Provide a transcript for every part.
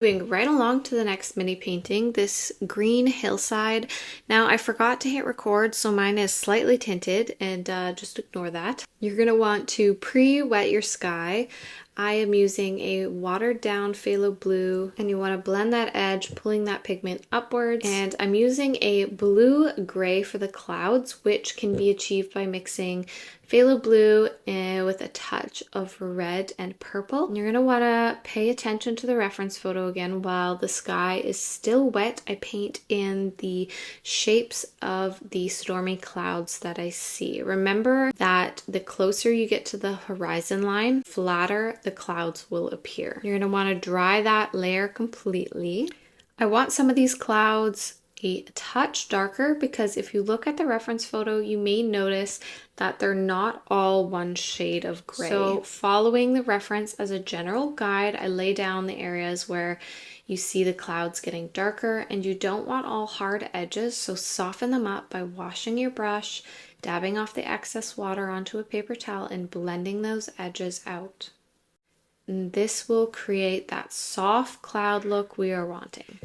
Moving right along to the next mini painting, this green hillside. Now I forgot to hit record, so mine is slightly tinted, and just ignore that. You're going to want to pre-wet your sky. I am using a watered down phthalo blue, and you want to blend that edge, pulling that pigment upwards. And I'm using a blue gray for the clouds, which can be achieved by mixing phthalo blue with a touch of red and purple. And you're going to want to pay attention to the reference photo again. While the sky is still wet, I paint in the shapes of the stormy clouds that I see. Remember that the closer you get to the horizon line, flatter the clouds will appear. You're going to want to dry that layer completely. I want some of these clouds a touch darker because if you look at the reference photo, you may notice that they're not all one shade of gray. So following the reference as a general guide, I lay down the areas where you see the clouds getting darker, and you don't want all hard edges, so soften them up by washing your brush, dabbing off the excess water onto a paper towel, and blending those edges out. And this will create that soft cloud look we are wanting.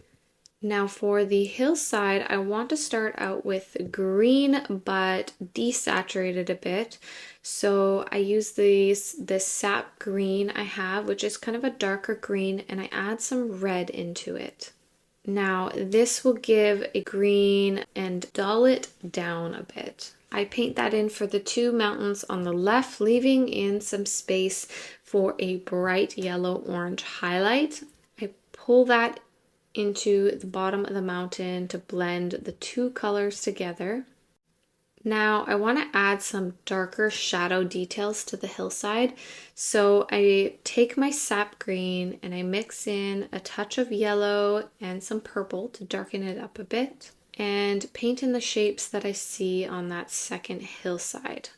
Now for the hillside, I want to start out with green but desaturated a bit. So I use this sap green I have, which is kind of a darker green, and I add some red into it. Now this will give a green and dull it down a bit. I paint that in for the two mountains on the left, leaving in some space for a bright yellow-orange highlight. I pull that into the bottom of the mountain to blend the two colors together. Now I want to add some darker shadow details to the hillside. So I take my sap green and I mix in a touch of yellow and some purple to darken it up a bit, and paint in the shapes that I see on that second hillside.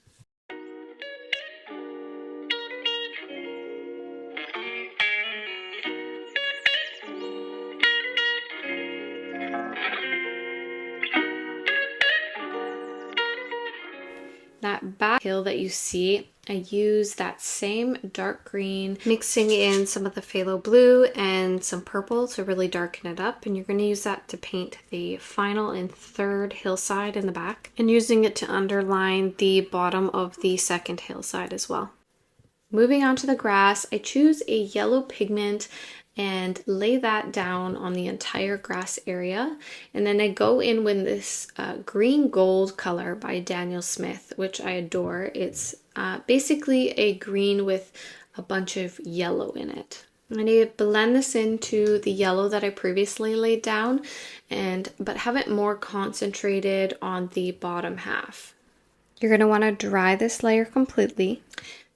That back hill that you see, I use that same dark green, mixing in some of the phthalo blue and some purple to really darken it up. And you're going to use that to paint the final and third hillside in the back, and using it to underline the bottom of the second hillside as well. Moving on to the grass, I choose a yellow pigment and lay that down on the entire grass area. And then I go in with this green gold color by Daniel Smith, which I adore. It's basically a green with a bunch of yellow in it. I need to blend this into the yellow that I previously laid down, but have it more concentrated on the bottom half. You're going to want to dry this layer completely.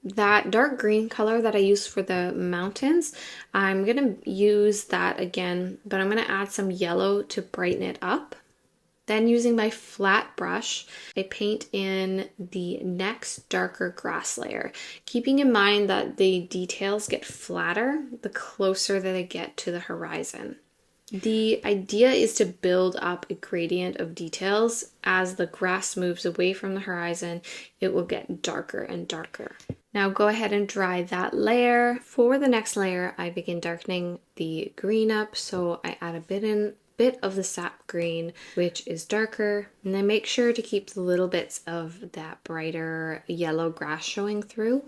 That dark green color that I used for the mountains, I'm going to use that again, but I'm going to add some yellow to brighten it up. Then using my flat brush, I paint in the next darker grass layer, keeping in mind that the details get flatter the closer that they get to the horizon. The idea is to build up a gradient of details. As the grass moves away from the horizon, it will get darker and darker. Now go ahead and dry that layer. For the next layer, I begin darkening the green up, so I add a bit of the sap green, which is darker, and then make sure to keep the little bits of that brighter yellow grass showing through.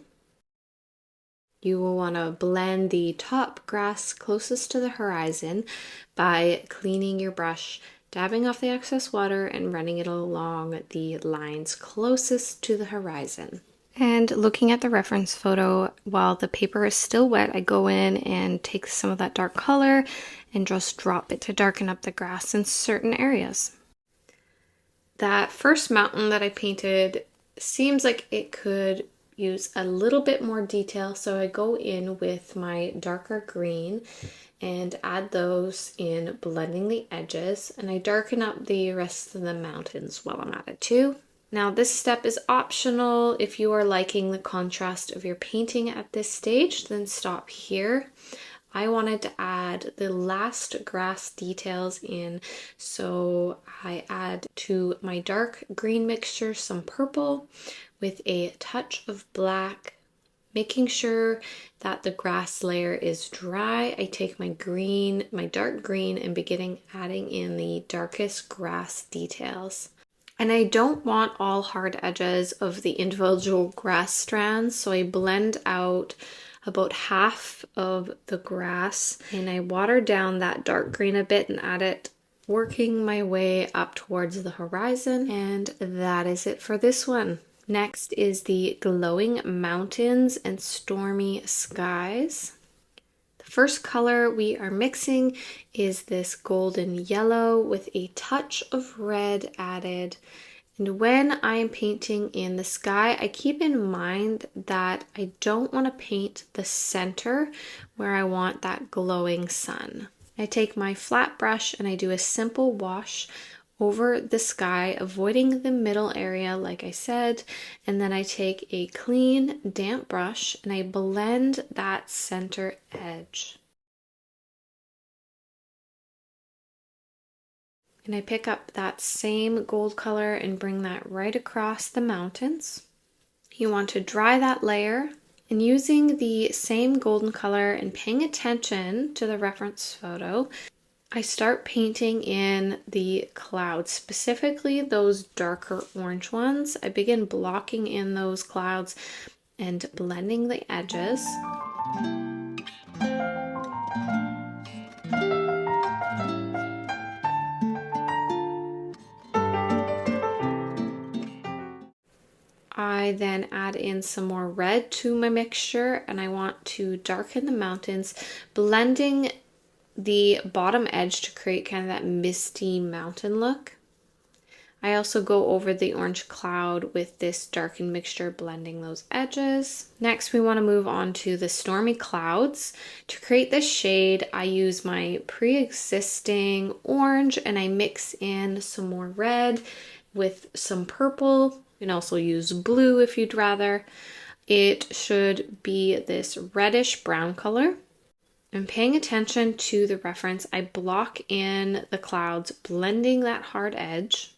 You will want to blend the top grass closest to the horizon by cleaning your brush, dabbing off the excess water, and running it along the lines closest to the horizon. And looking at the reference photo, while the paper is still wet, I go in and take some of that dark color and just drop it to darken up the grass in certain areas. That first mountain that I painted seems like it could use a little bit more detail, so I go in with my darker green and add those in, blending the edges, and I darken up the rest of the mountains while I'm at it too. Now this step is optional. If you are liking the contrast of your painting at this stage, then stop here. I wanted to add the last grass details in, so I add to my dark green mixture some purple with a touch of black, Making sure that the grass layer is dry, I take my green, my dark green, and beginning adding in the darkest grass details. And I don't want all hard edges of the individual grass strands, so I blend out about half of the grass and I water down that dark green a bit and add it, working my way up towards the horizon. And that is it for this one. Next is the glowing mountains and stormy skies. The first color we are mixing is this golden yellow with a touch of red added. And when I am painting in the sky, I keep in mind that I don't want to paint the center where I want that glowing sun. I take my flat brush and I do a simple wash over the sky, avoiding the middle area like I said, and then I take a clean damp brush and I blend that center edge. And I pick up that same gold color and bring that right across the mountains. You want to dry that layer, and using the same golden color and paying attention to the reference photo, I start painting in the clouds, specifically those darker orange ones. I begin blocking in those clouds and blending the edges. I then add in some more red to my mixture and I want to darken the mountains, blending the bottom edge to create kind of that misty mountain look. I also go over the orange cloud with this darkened mixture, blending those edges. Next, we want to move on to the stormy clouds. To create this shade, I use my pre-existing orange and I mix in some more red with some purple. You can also use blue if you'd rather. It should be this reddish brown color. And paying attention to the reference, I block in the clouds, blending that hard edge.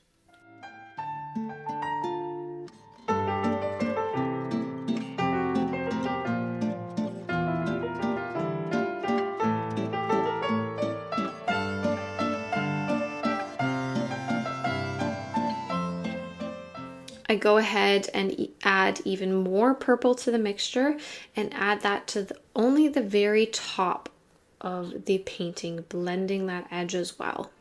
I go ahead and add even more purple to the mixture and add that to only the very top of the painting, blending that edge as well.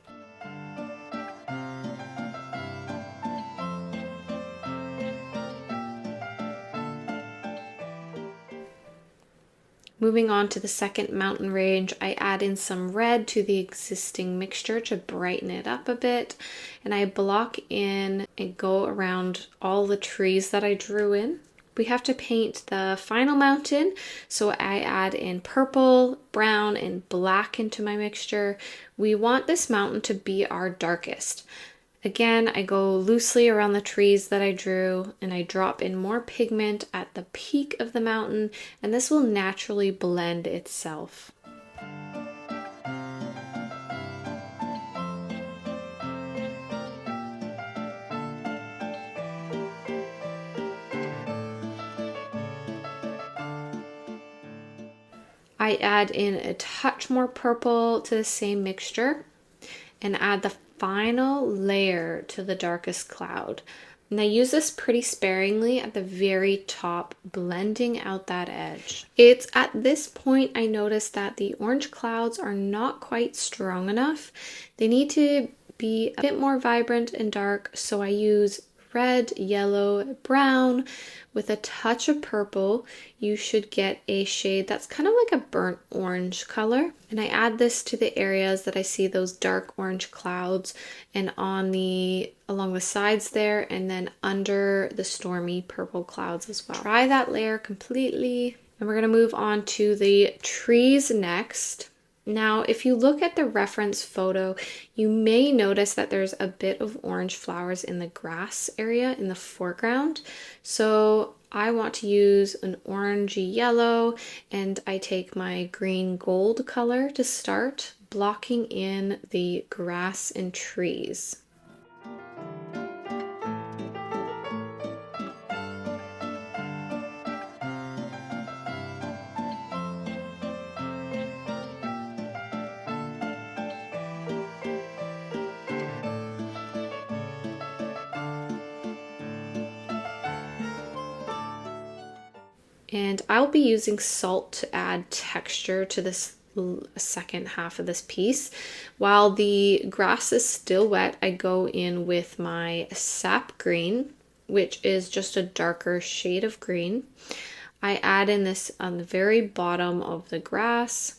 Moving on to the second mountain range, I add in some red to the existing mixture to brighten it up a bit, and I block in and go around all the trees that I drew in. We have to paint the final mountain, so I add in purple, brown, and black into my mixture. We want this mountain to be our darkest. Again, I go loosely around the trees that I drew and I drop in more pigment at the peak of the mountain, and this will naturally blend itself. I add in a touch more purple to the same mixture and add the final layer to the darkest cloud. And I use this pretty sparingly at the very top, blending out that edge. It's at this point I notice that the orange clouds are not quite strong enough. They need to be a bit more vibrant and dark, so I use red, yellow, brown with a touch of purple. You should get a shade that's kind of like a burnt orange color. And I add this to the areas that I see those dark orange clouds and along the sides there, and then under the stormy purple clouds as well. Dry that layer completely. And we're going to move on to the trees next. Now, if you look at the reference photo, you may notice that there's a bit of orange flowers in the grass area in the foreground. So I want to use an orangey yellow, and I take my green gold color to start, blocking in the grass and trees. And I'll be using salt to add texture to this second half of this piece. While the grass is still wet, I go in with my sap green, which is just a darker shade of green. I add in this on the very bottom of the grass.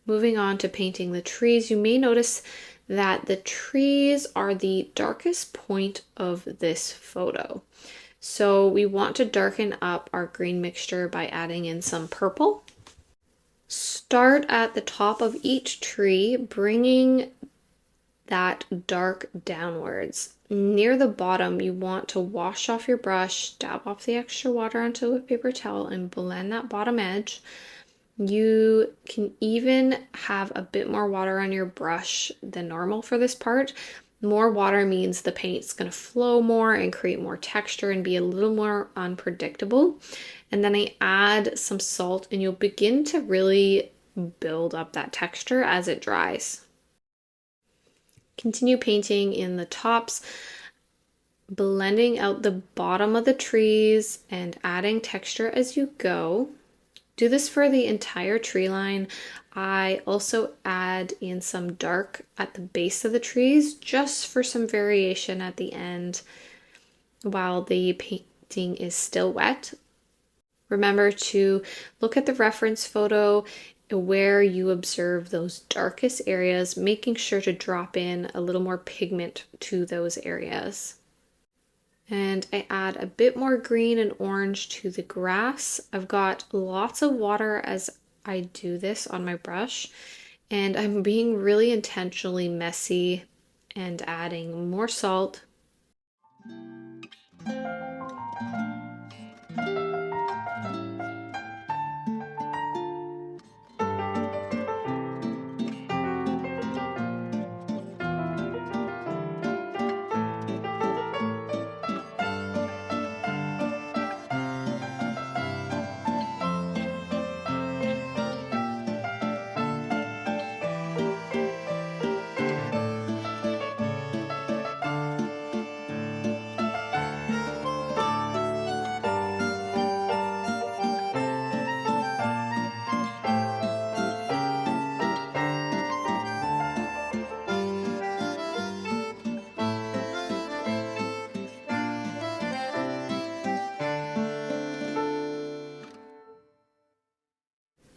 Moving on to painting the trees, you may notice that the trees are the darkest point of this photo. So we want to darken up our green mixture by adding in some purple. Start at the top of each tree, bringing that dark downwards. Near the bottom, you want to wash off your brush, dab off the extra water onto a paper towel, and blend that bottom edge. You can even have a bit more water on your brush than normal for this part. More water means the paint's going to flow more and create more texture and be a little more unpredictable. And then I add some salt, and you'll begin to really build up that texture as it dries. Continue painting in the tops, blending out the bottom of the trees and adding texture as you go. Do this for the entire tree line. I also add in some dark at the base of the trees just for some variation at the end while the painting is still wet. Remember to look at the reference photo where you observe those darkest areas, making sure to drop in a little more pigment to those areas. And I add a bit more green and orange to the grass. I've got lots of water as I do this on my brush, and I'm being really intentionally messy and adding more salt.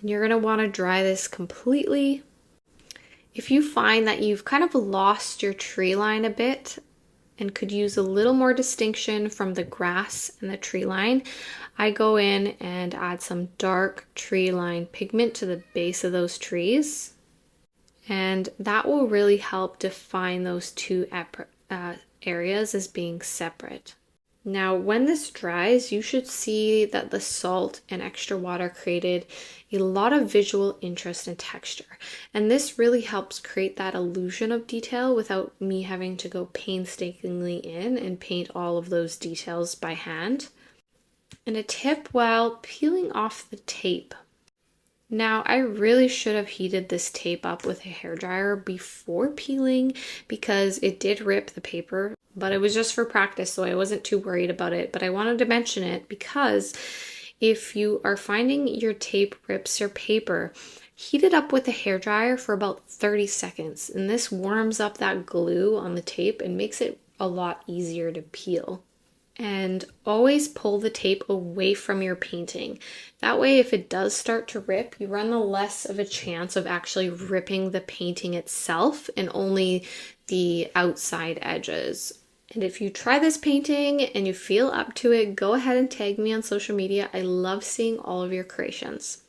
You're going to want to dry this completely. If you find that you've kind of lost your tree line a bit and could use a little more distinction from the grass and the tree line, I go in and add some dark tree line pigment to the base of those trees. And that will really help define those two areas as being separate. Now, when this dries, you should see that the salt and extra water created a lot of visual interest and texture. And this really helps create that illusion of detail without me having to go painstakingly in and paint all of those details by hand. And a tip while peeling off the tape. Now, I really should have heated this tape up with a hairdryer before peeling because it did rip the paper, but it was just for practice, so I wasn't too worried about it. But I wanted to mention it because if you are finding your tape rips your paper, heat it up with a hairdryer for about 30 seconds. And this warms up that glue on the tape and makes it a lot easier to peel. And always pull the tape away from your painting. That way, if it does start to rip, you run the less of a chance of actually ripping the painting itself and only the outside edges. And if you try this painting and you feel up to it, go ahead and tag me on social media. I love seeing all of your creations.